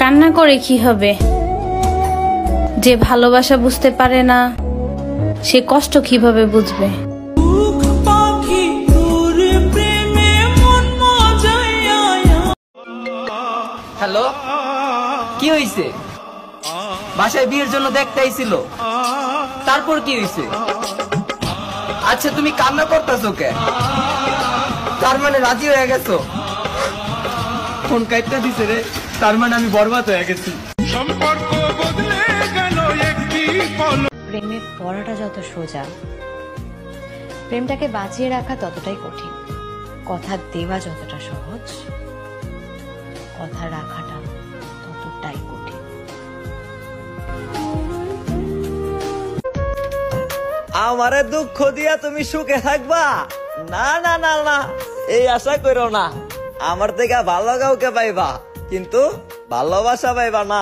কান্না করে কি হবে? যে ভালোবাসা বুঝতে পারে না সে কষ্ট কিভাবে বুঝবে? হ্যালো, কি হয়েছে? বাসায় বিয়ের জন্য দেখতে আইছিল, তারপর কি হয়েছে? আচ্ছা তুমি কান্না করতেছো কে? তার মানে রাজি হয়ে গেছো? ফোন কাটটা দিছে রে, তার মানে আমি বরবাদ হয়ে গেছি। সম্পর্ক বদলে গেল একটি পলক। প্রেমে পড়াটা যত সোজা, প্রেমটাকে বাঁচিয়ে রাখা ততটাই কঠিন। কথা দেওয়া যতটা সহজ, কথা রাখাটা ততটাই কঠিন। আমারে দুঃখ দিয়া তুমি সুখে থাকবা? না না না না, এই আশা করো না। আমার থেকে ভালো কাউকে পাইবা, কিন্তু ভালোবাসা পাইবা না।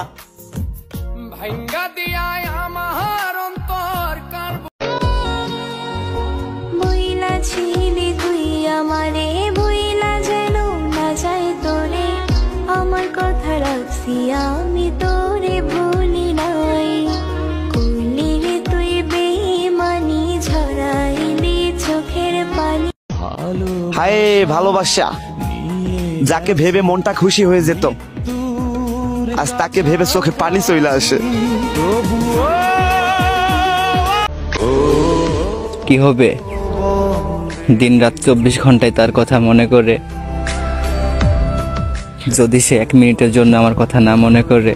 ভাঙ্গা দিয়া আমার অন্তর বইলা ছিলি তুই আমারে, বইলা যেন না যায় তোরে, আমার কথা রাখছি আমি তোরে ভুলি নাই। করলি রে তুই বেইমানি, ঝরাইলি চোখের পানি। হায় ভালোবাসা, যাকে ভেবে মনটা খুশি হয়ে যেত, আজ তাকে ভেবে চোখে পানি চলে আসে। কি হবে দিন রাত 24 ঘন্টায় তার কথা মনে করে, যদি সে 1 মিনিটের জন্য আমার কথা না মনে করে।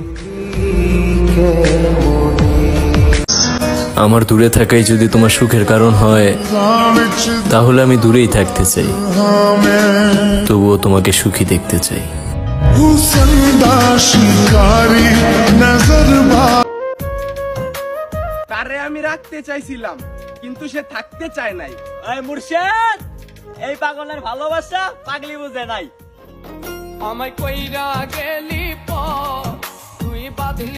আমার দূরে থাকাই যদি তোমার সুখের কারণ হয়, তাহলে আমি দূরেই থাকতে চাই, তবুও তোমাকে সুখী দেখতে চাই। তারে আমি রাখতে চাইছিলাম, কিন্তু সে থাকতে চায় নাই। এই মুর্শিদ, এই পাগলের ভালোবাসা পাগলি বুঝে নাই। আমায় কইরা গেলি তুই বাঁধলি।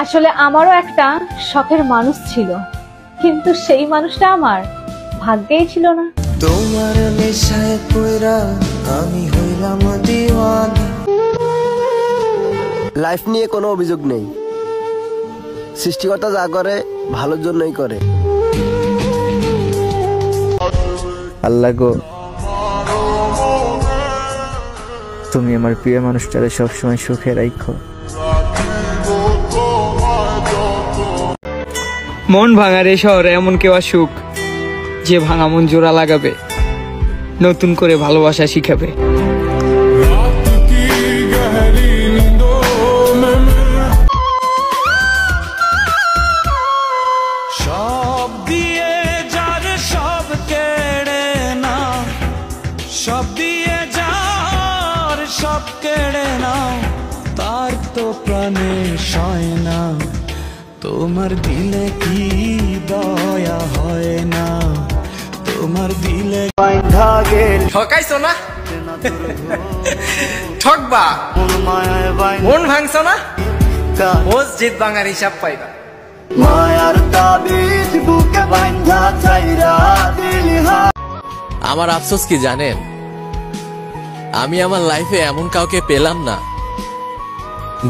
আসলে আমারও একটা শখের মানুষ ছিল, কিন্তু সেই মানুষটা আমার ভাগ্যেই ছিল না। তোমার নেশায় পড়া আমি হইলাম দিওয়ানা। লাইফ নিয়ে কোনো অভিযোগ নেই, সৃষ্টিকর্তা যা করে ভালোর জন্যই করে। আল্লাহ গো, তুমি আমার প্রিয় মানুষটারে সবসময় সুখে রাখো। মন ভাঙার এই শহরে এমন কেউ আসুক যে ভাঙা মন জোড়া লাগাবে, নতুন করে ভালোবাসা শিখাবে। সব দিয়ে যার সব কেড়ে নাও, সব দিয়ে যার সব কেড়ে নাও, তার তো প্রাণে সয় না। তোমার দিলে কি দয়া হয় না? তোমার দিলে ঠকাইছো না? ঠকবা, মন ভাঙছো না? মসজিদ ভাঙার হিসাব পাইবা। মায়ার তাবিজ বুকে বাঁধা চাইরা দিলি। আমার আফসোস কি জানেন? আমি আমার লাইফে এমন কাউকে পেলাম না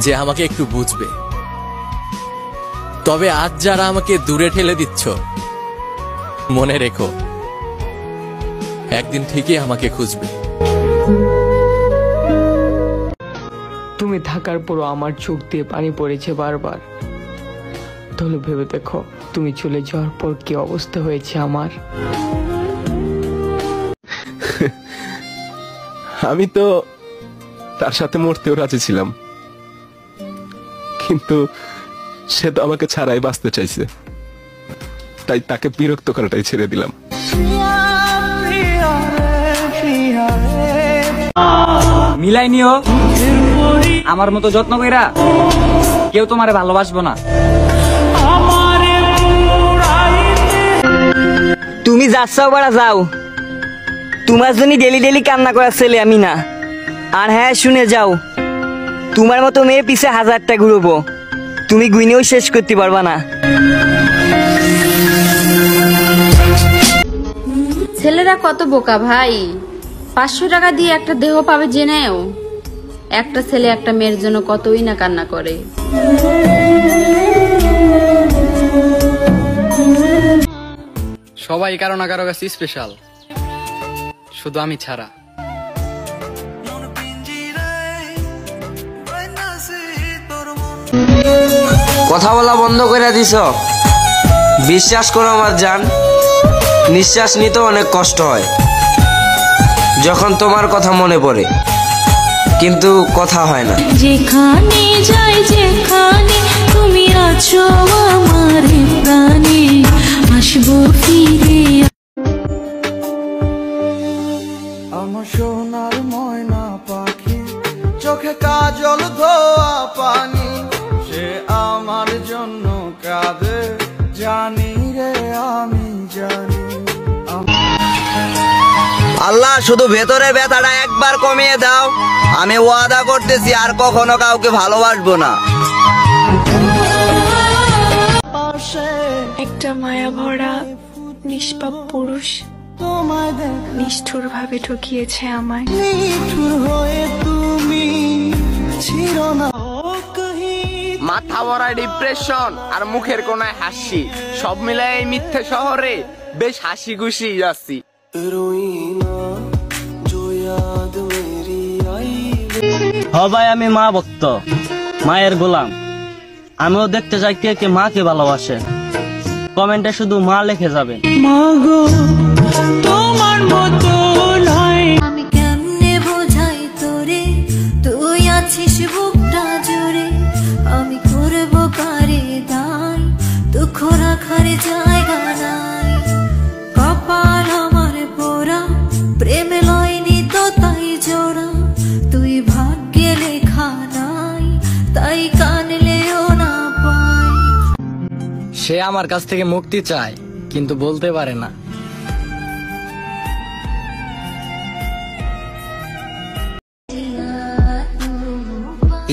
যে আমাকে একটু বুঝবে। তবে আজ যারা আমাকে দূরে ঠেলে দিচ্ছ, মনে রেখো একদিন ঠিকই আমাকে খুঁজবে। তুমি থাকার পরও আমার চোখ দিয়ে পানি পড়েছে বারবার। তাহলে ভেবে দেখো, তুমি চলে যাওয়ার পর কি অবস্থা হয়েছে আমার। আমি তো তার সাথে মরতেও রাজি ছিলাম, কিন্তু সে তো আমাকে ছাড়াই বাঁচতে চাইছে, তাই তাকে বিরক্ত করাটাই ছেড়ে দিলাম। মিলাই নিও, আমার মতো যত্ন কইরা কেউ তোমারে ভালোবাসবো না। তুমি যাচ্ছাও বাড়া যাও, তোমার জন্য ডেলি ডেলি কান্না করার ছেলে আমি না। আর হ্যাঁ শুনে যাও, তোমার মতো মেয়ে পিছে 1000টা ঘুরবো, তুমি গুইনেও শেষ করতে পারবা না। ছেলেরা কত বোকা ভাই, 500 টাকা দিয়ে একটা দেহ পাবে জেনেও একটা ছেলে একটা মেয়ের জন্য কতই না কান্না করে। সবাই কারো না কারো কাছে স্পেশাল, শুধু আমি ছাড়া। কথা বলা বন্ধ করে দিছ। বিশ্বাস করো আমার জান, নিঃশ্বাস নিতে অনেক কষ্ট হয় যখন তোমার কথা মনে পড়ে, কিন্তু কথা হয় না। যেখানে যাই যেখানে তুমি আছো আমার প্রাণে, আসবো ফিরে। আমার সোনার ময়না পাখি, চোখে কাজল ধোয়া পানি, সে আমার জন্য কাঁদে জানি রে আমি জানি। আল্লাহ শুধু ভেতরে ব্যথাটা একবার কমিয়ে দাও, আমি ওয়াদা করতেছি আর কখনো কাউকে ভালোবাসবো না। একটা মায়া ভরা নিষ্পাপ পুরুষ নিষ্ঠুর ভাবে ঠকিয়েছে আমায়। নিঠুর হয়ে তুমি ছিল না। মাথা ভরা ডিপ্রেশন আর মুখের কোনায় হাসি, সব মিলাই এই মিথ্যে শহরে বেশ হাসি খুশি যাচ্ছি। ভাই আমি মা ভক্ত, মায়ের গোলাম। আমিও দেখতে চাই কে কে মাকে ভালোবাসে। কমেন্টে শুধু মা লিখে যাবে। তোমার মতো নয়। আমি কেমনে বোঝাই তোরে, তুই আছিস বুকটা জুড়ে। আমি করবো কারে দায়, দুঃখ রাখার জায়গা নাই। কপাল আমার পোড়া, প্রেমে লয়নি তো তাই জোড়া। তুই ভাগ্যে লেখা নাই, তাই কানলেও না পাই। সে আমার কাছ থেকে মুক্তি চায়, কিন্তু বলতে পারে না।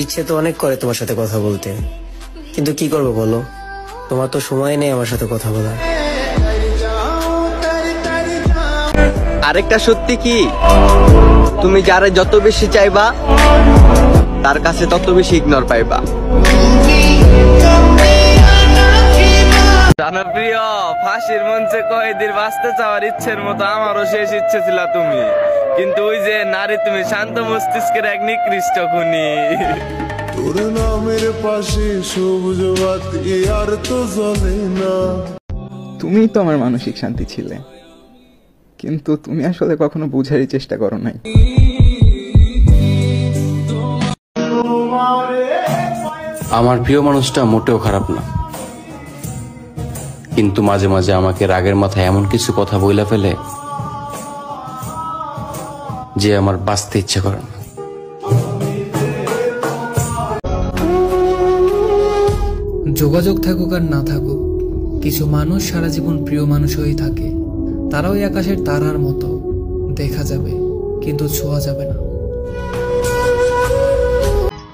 ইচ্ছে তো অনেক করে তোমার সাথে কথা বলতে, কিন্তু কি করবো বলো, তোমার তো সময় নেই আমার সাথে কথা বলার। আরেকটা সত্যি কি, তুমি যারা যত বেশি চাইবা তার কাছে তত বেশি ইগনোর পাইবা। জনপ্রিয়, ফাঁসির মঞ্চে কয়েদির বাঁচতে চাওয়ার ইচ্ছের মতো আমারও শেষ ইচ্ছে ছিল তুমি, কিন্তু ওই যে নারী তুমি শান্ত মস্তিষ্কের এক নিকৃষ্ট খুনি। তোর নামের পাশে সবুজ বাতি আর তো জ্বলে না। তুমিই তো আমার মানসিক শান্তি ছিলে, কিন্তু তুমি আসলে কখনো বুঝারই চেষ্টা করো নাই। আমার প্রিয় মানুষটা মোটেও খারাপ না, কিন্তু মাঝে মাঝে আমাকে রাগের মাথায় এমন কিছু কথা বইলা ফেলে যে আমার বাঁচতে ইচ্ছে করে না। যোগাযোগ থাকুক আর না থাকুক, কিছু মানুষ সারা জীবন প্রিয় মানুষ হয়েই থাকে। তারাও ওই আকাশের তারার মতো, দেখা যাবে কিন্তু ছোঁয়া যাবে না।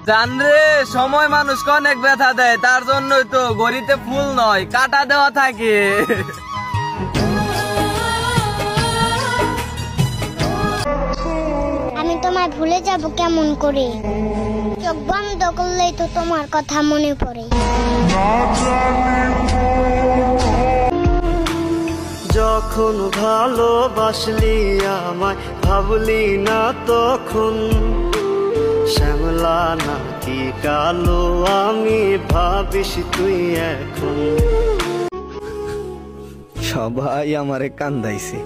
জানরে, সময় মানুষকে অনেক ব্যথা দেয়, তার জন্যই তো গড়িতে ফুল নয় কাটা দেওয়া থাকে। আমি তোমায় ভুলে যাব কেমন করে, চোখ বন্ধ করলেই তো তোমার কথা মনে পড়ে। যখন ভালোবাসলি আমায় ভাবলি না তখন, শ্যামলা নাকি কালো আমি ভাবিস তুই এখন। সবাই আমারে কান্দাইছে,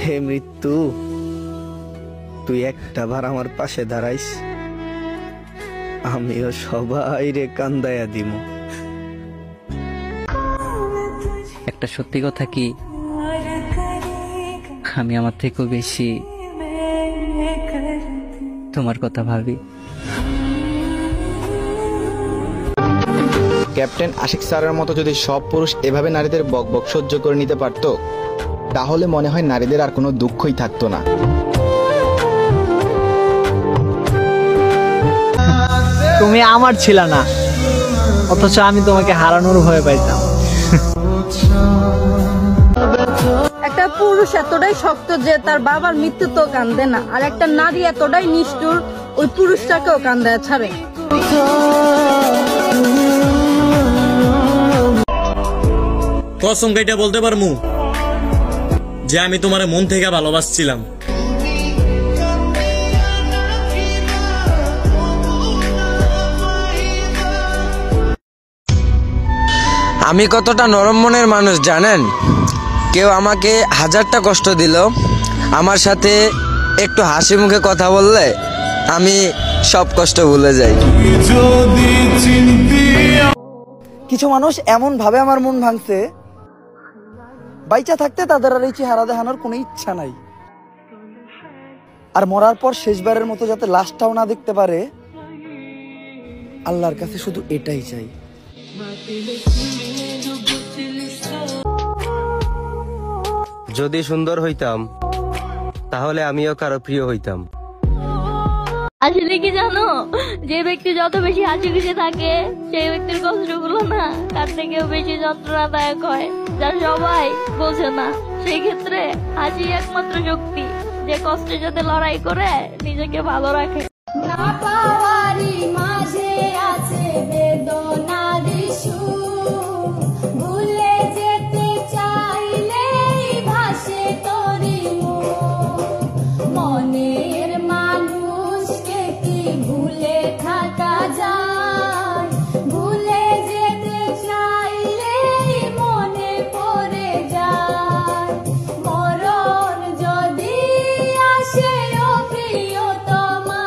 হে মৃত্যু তুই একটা বার আমার পাশে দাঁড়াইস, আমিও সবাই রে কান্দাইয়া দিমু। একটা সত্যি কথা কি, আমি আমার থেকেও বেশি তোমার কথা ভাবি। ক্যাপ্টেন আশিক স্যারের মতো যদি সব পুরুষ এভাবে নারীদের বকবক সহ্য করে নিতে পারতো, তাহলে মনে হয় নারীদের আর কোনো দুঃখই থাকতো না। তুমি আমার ছিল না, অথচ আমি তোমাকে হারানোর ভয় পাইতাম। একটা পুরুষ এতটাই শক্ত যে তার বাবার মৃত্যু তো কান্দে না, আর একটা নারী এতটাই নিষ্ঠুর ওই পুরুষটাকেও কান্দায় ছাড়ে। কসম কেটে বলতে পারমু যে আমি তোমার মন থেকে ভালোবাসছিলাম। আমি কতটা নরম মনের মানুষ জানেন? কেউ আমাকে 1000টা কষ্ট দিল, আমার সাথে একটু হাসি মুখে কথা বললে আমি সব কষ্ট ভুলে যাই। কিছু মানুষ এমন ভাবে আমার মন ভাঙছে, বাইচা থাকতে তাদের আর এই চেহারা দেখানোর কোনো ইচ্ছা নাই, আর মরার পর শেষবারের মতো যাতে লাশটাও না দেখতে পারে, আল্লাহর কাছে শুধু এটাই চাই। যদি সুন্দর হইতাম তাহলে আমিও কারো প্রিয় হইতাম। আসলে কি জানো, যে ব্যক্তি যত বেশি হাসি খুশি থাকে সেই ব্যক্তির কষ্টগুলো না তার থেকেও বেশি যন্ত্রণাদায়ক হয়, যা সবাই বোঝে না। সেই ক্ষেত্রে হাসি একমাত্র শক্তি যে কষ্টের সাথে লড়াই করে নিজেকে ভালো রাখে। না পাওয়ারি মাঝে আছে বেদনার সুর, ভুলে যেতে চাইলেই ভাসে তোরি মুখ। মনের মানুষকে কি ভুলে থাকা যায়, ভুলে যেতে চাইলেই মনে পড়ে যায়। মরণ যদি আসে ও প্রিয়তমা,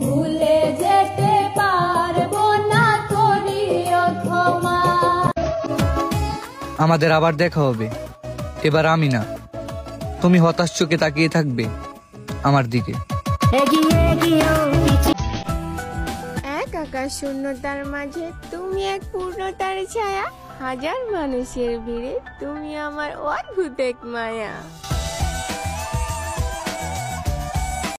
ভুলে যেতে পারবো না করিও ক্ষমা। আমাদের আবার দেখা হবে, এবার আমি না, তুমি হতাশ চোখে তাকিয়ে থাকবে আমার দিকে। এক আকাশ শূন্যতার মাঝে তুমি এক পূর্ণতার ছায়া, হাজার মানুষের ভিড়ে তুমি আমার অদ্ভুত এক মায়া।